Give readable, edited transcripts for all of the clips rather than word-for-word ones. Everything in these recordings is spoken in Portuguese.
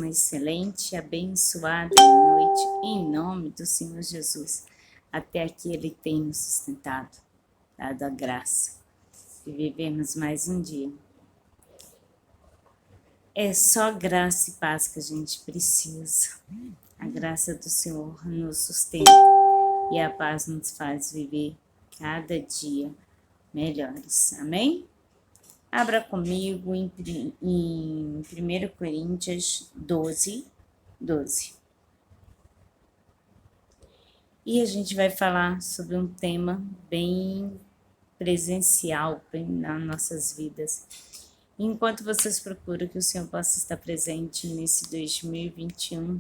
uma excelente, abençoada noite, em nome do Senhor Jesus. Até aqui Ele tem nos sustentado, dado a graça de vivermos mais um dia. É só graça e paz que a gente precisa. A graça do Senhor nos sustenta e a paz nos faz viver cada dia melhores. Amém? Abra comigo em 1 Coríntios 12. E a gente vai falar sobre um tema bem presencial nas nossas vidas. Enquanto vocês procuram que o Senhor possa estar presente nesse 2021,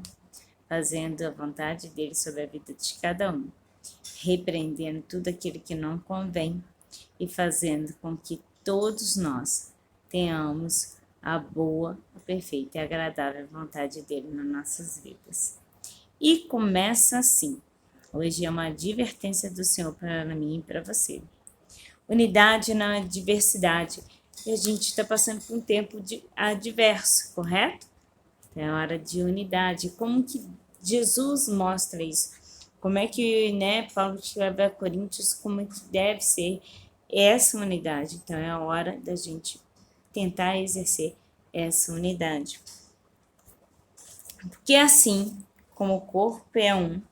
fazendo a vontade dele sobre a vida de cada um, repreendendo tudo aquilo que não convém e fazendo com que todos nós tenhamos a boa, a perfeita e agradável vontade dele nas nossas vidas. E começa assim. Hoje é uma advertência do Senhor para mim e para você. Unidade na diversidade. E a gente está passando por um tempo adverso, correto? Então é hora de unidade. Como que Jesus mostra isso? Como é que, Paulo escreve a Coríntios, como é que deve ser essa unidade? Então é a hora da gente tentar exercer essa unidade. Porque assim como o corpo é um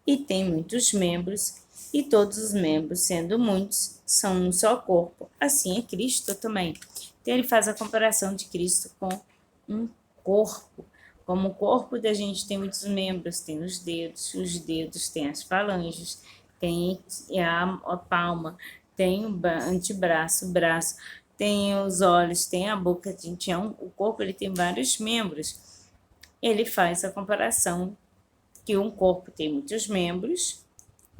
e tem muitos membros, e todos os membros, sendo muitos, são um só corpo, assim é Cristo também. Então ele faz a comparação de Cristo com um corpo. Como o corpo da gente tem muitos membros, tem os dedos têm as falanges, tem a palma, tem o antebraço, o braço, tem os olhos, tem a boca. A gente o corpo ele tem vários membros. Ele faz a comparação que um corpo tem muitos membros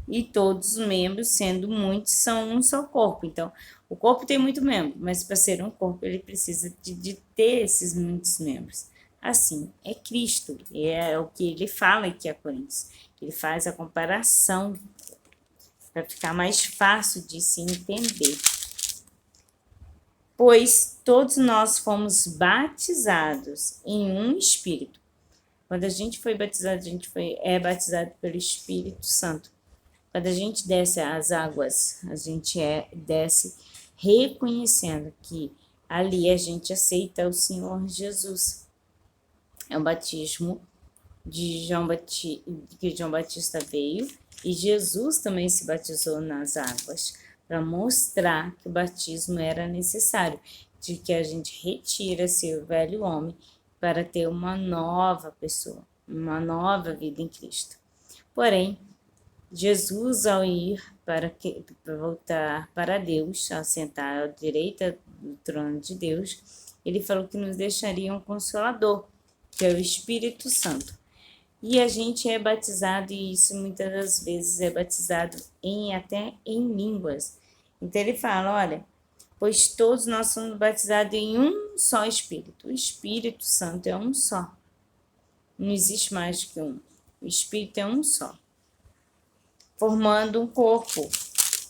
e todos os membros, sendo muitos, são um só corpo. Então, o corpo tem muito membro, mas para ser um corpo ele precisa de ter esses muitos membros. Assim é Cristo, é o que ele fala aqui a Coríntios. Ele faz a comparação para ficar mais fácil de se entender. Pois todos nós fomos batizados em um Espírito. Quando a gente foi batizado, a gente é batizado pelo Espírito Santo. Quando a gente desce as águas, a gente desce reconhecendo que ali a gente aceita o Senhor Jesus. É o batismo que João Batista veio e Jesus também se batizou nas águas para mostrar que o batismo era necessário, de que a gente retira seu velho homem para ter uma nova pessoa, uma nova vida em Cristo. Porém, Jesus, ao ir para voltar para Deus, ao sentar à direita do trono de Deus, ele falou que nos deixaria um consolador, que é o Espírito Santo. E a gente é batizado, e isso muitas das vezes é batizado até em línguas. Então ele fala, olha, pois todos nós somos batizados em um só Espírito. O Espírito Santo é um só. Não existe mais que um. O Espírito é um só. Formando um corpo,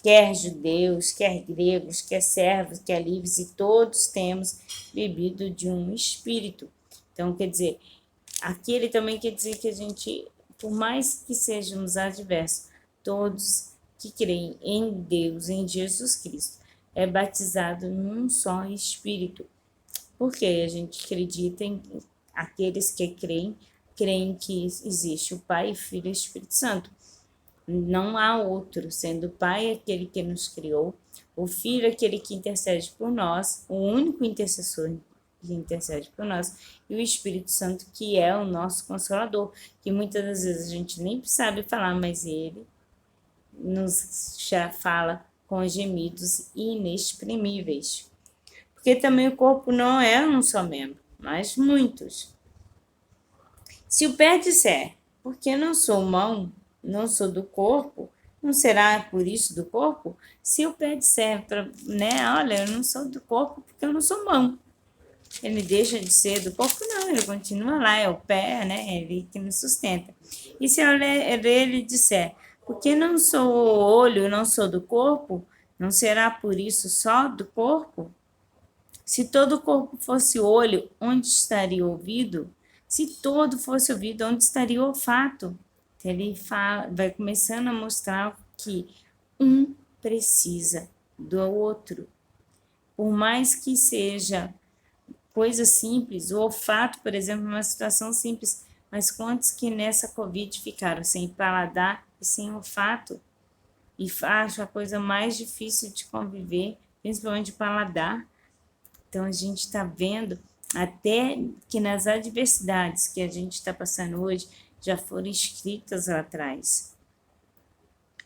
quer judeus, quer gregos, quer servos, quer livres, e todos temos bebido de um Espírito. Então, quer dizer, aqui ele também quer dizer que a gente, por mais que sejamos adversos, todos que creem em Deus, em Jesus Cristo, é batizado num só Espírito. Porque a gente acredita em aqueles que creem que existe o Pai, o Filho e o Espírito Santo. Não há outro, sendo o Pai aquele que nos criou, o Filho aquele que intercede por nós, o único intercessor que intercede por nós, e o Espírito Santo que é o nosso Consolador, que muitas das vezes a gente nem sabe falar, mas ele nos já fala com gemidos inexprimíveis. Porque também o corpo não é um só membro, mas muitos. Se o pé disser, porque não sou mão, não sou do corpo, não será por isso do corpo? Se o pé disser, olha, eu não sou do corpo porque eu não sou mão. Ele deixa de ser do corpo? Não, ele continua lá, é o pé, é ele que nos sustenta. E se ele disser, porque não sou olho, não sou do corpo, não será por isso só do corpo? Se todo o corpo fosse olho, onde estaria o ouvido? Se todo fosse ouvido, onde estaria o olfato? Ele vai começando a mostrar que um precisa do outro. Por mais que seja coisa simples, o olfato, por exemplo, é uma situação simples, mas quantos que nessa Covid ficaram sem paladar e sem olfato? E acho a coisa mais difícil de conviver, principalmente de paladar. Então a gente está vendo até que nas adversidades que a gente está passando hoje já foram escritas lá atrás.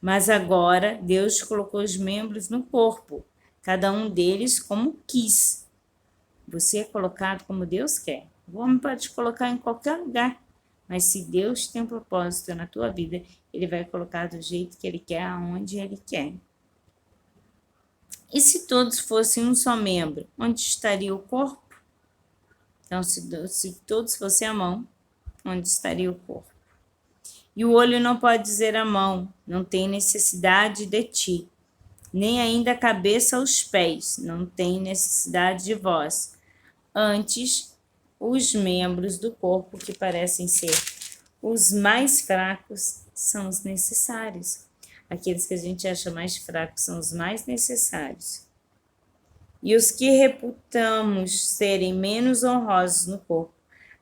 Mas agora Deus colocou os membros no corpo, cada um deles como quis. Você é colocado como Deus quer. O homem pode te colocar em qualquer lugar, mas se Deus tem um propósito na tua vida, Ele vai colocar do jeito que Ele quer, aonde Ele quer. E se todos fossem um só membro, onde estaria o corpo? Então, se todos fossem a mão, onde estaria o corpo? E o olho não pode dizer à mão, não tem necessidade de ti, nem ainda a cabeça aos pés, não tem necessidade de vós. Antes, os membros do corpo que parecem ser os mais fracos são os necessários. Aqueles que a gente acha mais fracos são os mais necessários. E os que reputamos serem menos honrosos no corpo,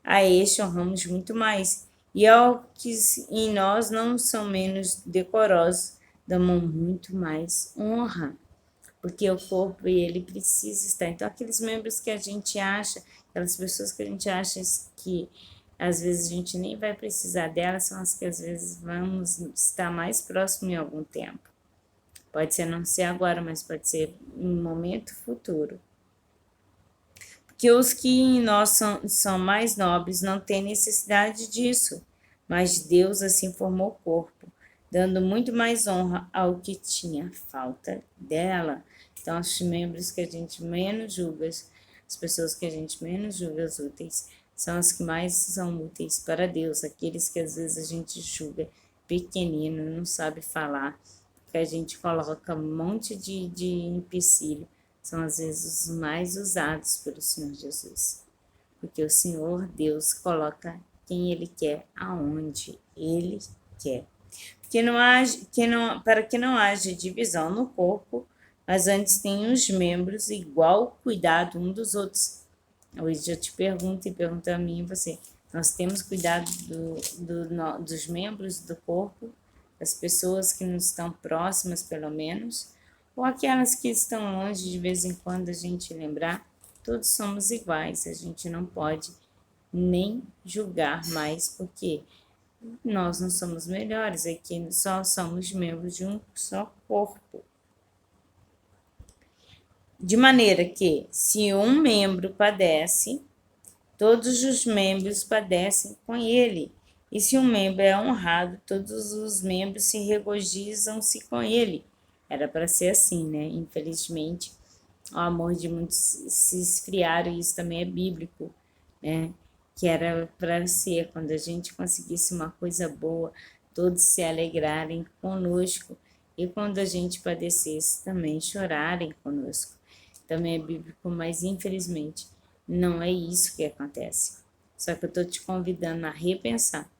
a este honramos muito mais. E ao que em nós não são menos decorosos, damos muito mais honra. Porque o corpo, ele precisa estar. Então, aqueles membros que a gente acha, aquelas pessoas que a gente acha que às vezes a gente nem vai precisar delas, são as que às vezes vamos estar mais próximo em algum tempo. Pode ser não ser agora, mas pode ser em um momento futuro. Porque os que em nós são mais nobres não têm necessidade disso, mas Deus assim formou o corpo, dando muito mais honra ao que tinha falta dela. Então, os membros que a gente menos julga, as pessoas que a gente menos julga as úteis, são as que mais são úteis para Deus, aqueles que às vezes a gente julga pequenino, não sabe falar, que a gente coloca um monte de empecilho, são às vezes os mais usados pelo Senhor Jesus. Porque o Senhor Deus coloca quem Ele quer, aonde Ele quer. Para que não haja divisão no corpo, mas antes tenham os membros igual cuidado um dos outros. Hoje eu te pergunto e pergunto a mim e você. Nós temos cuidado dos membros do corpo, das pessoas que nos estão próximas, pelo menos, ou aquelas que estão longe, de vez em quando a gente lembrar, todos somos iguais, a gente não pode nem julgar mais, porque nós não somos melhores, aqui só somos membros de um só corpo. De maneira que, se um membro padece, todos os membros padecem com ele. E se um membro é honrado, todos os membros se regozijam-se com ele. Era para ser assim, né? Infelizmente, o amor de muitos se esfriaram, e isso também é bíblico, né? Que era para ser, quando a gente conseguisse uma coisa boa, todos se alegrarem conosco, e quando a gente padecesse, também chorarem conosco. Também é bíblico, mas infelizmente não é isso que acontece. Só que eu estou te convidando a repensar,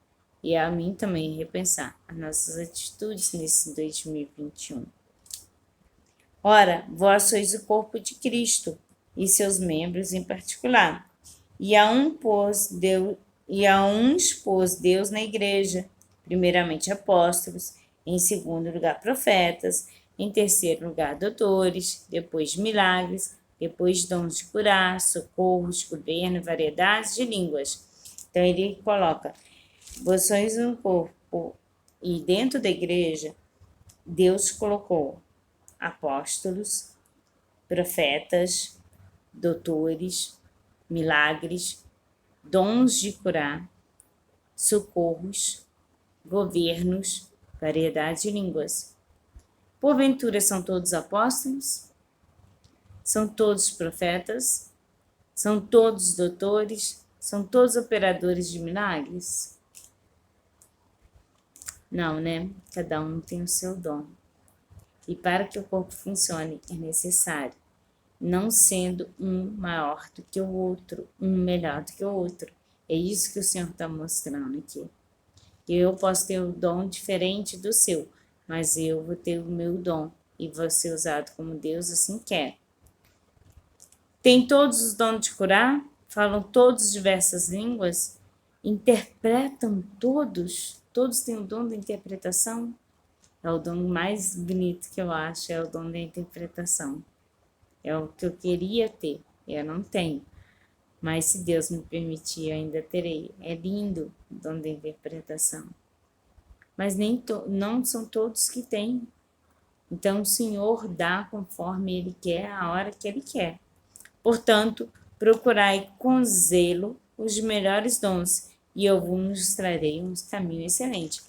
e a mim também repensar as nossas atitudes nesse 2021. Ora, vós sois o corpo de Cristo, e seus membros em particular. E a uns pôs Deus na igreja, primeiramente apóstolos, em segundo lugar profetas, em terceiro lugar doutores, depois milagres, depois dons de curar, socorros, governo, variedades de línguas. Então ele coloca, vós sois um corpo, e dentro da igreja, Deus colocou apóstolos, profetas, doutores, milagres, dons de curar, socorros, governos, variedade de línguas. Porventura são todos apóstolos? São todos profetas? São todos doutores? São todos operadores de milagres? Não, né? Cada um tem o seu dom. E para que o corpo funcione, é necessário, não sendo um maior do que o outro, um melhor do que o outro. É isso que o Senhor está mostrando aqui. Eu posso ter um dom diferente do seu, mas eu vou ter o meu dom e vou ser usado como Deus assim quer. Tem todos os dons de curar, falam todas diversas línguas, interpretam todos têm o dom da interpretação. É o dom mais bonito que eu acho, é o dom da interpretação. É o que eu queria ter, eu não tenho. Mas se Deus me permitir, eu ainda terei. É lindo o dom da interpretação. Mas não são todos que têm. Então o Senhor dá conforme Ele quer, a hora que Ele quer. Portanto, procurai com zelo os melhores dons, e eu vos mostrarei um caminho excelente.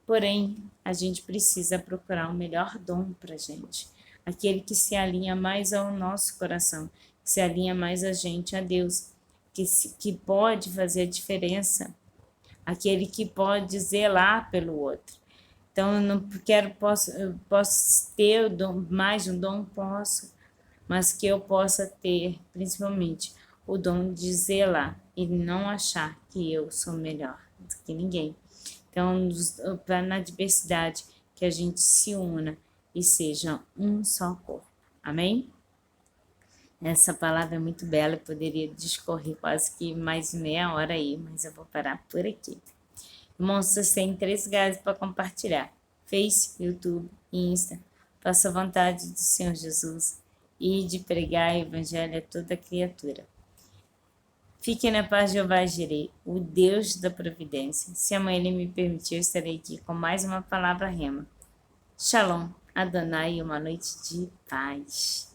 Porém, a gente precisa procurar o melhor dom para a gente. Aquele que se alinha mais ao nosso coração, que se alinha mais a gente a Deus, que pode fazer a diferença, aquele que pode zelar pelo outro. Então, eu não quero, eu posso ter mais um dom, posso, mas que eu possa ter, principalmente, o dom de zelar e não achar que eu sou melhor do que ninguém. Então, na diversidade, que a gente se una e seja um só corpo. Amém? Essa palavra é muito bela, eu poderia discorrer quase que mais meia hora aí, mas eu vou parar por aqui. Irmãos, vocês têm 3 lugares para compartilhar: Face, YouTube e Insta. Faça a vontade do Senhor Jesus e de pregar o Evangelho a toda criatura. Fiquem na paz de Jeová Jireh, o Deus da providência. Se amanhã Ele me permitir, eu estarei aqui com mais uma palavra rema. Shalom, Adonai, e uma noite de paz.